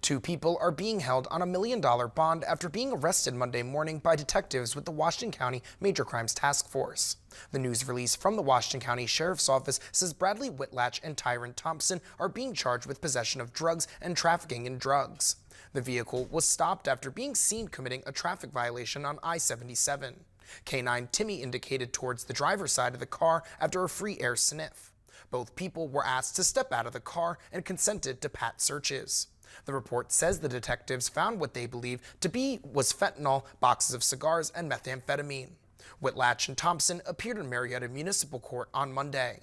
Two people are being held on a $1 million bond after being arrested Monday morning by detectives with the Washington County Major Crimes Task Force. The news release from the Washington County Sheriff's Office says Bradley Whitlatch and Tyron Thompson are being charged with possession of drugs and trafficking in drugs. The vehicle was stopped after being seen committing a traffic violation on I-77. K9 Timmy indicated towards the driver's side of the car after a free air sniff. Both people were asked to step out of the car and consented to pat searches. The report says the detectives found what they believe to be was fentanyl, boxes of cigars, and methamphetamine. Whitlatch and Thompson appeared in Marietta Municipal Court on Monday.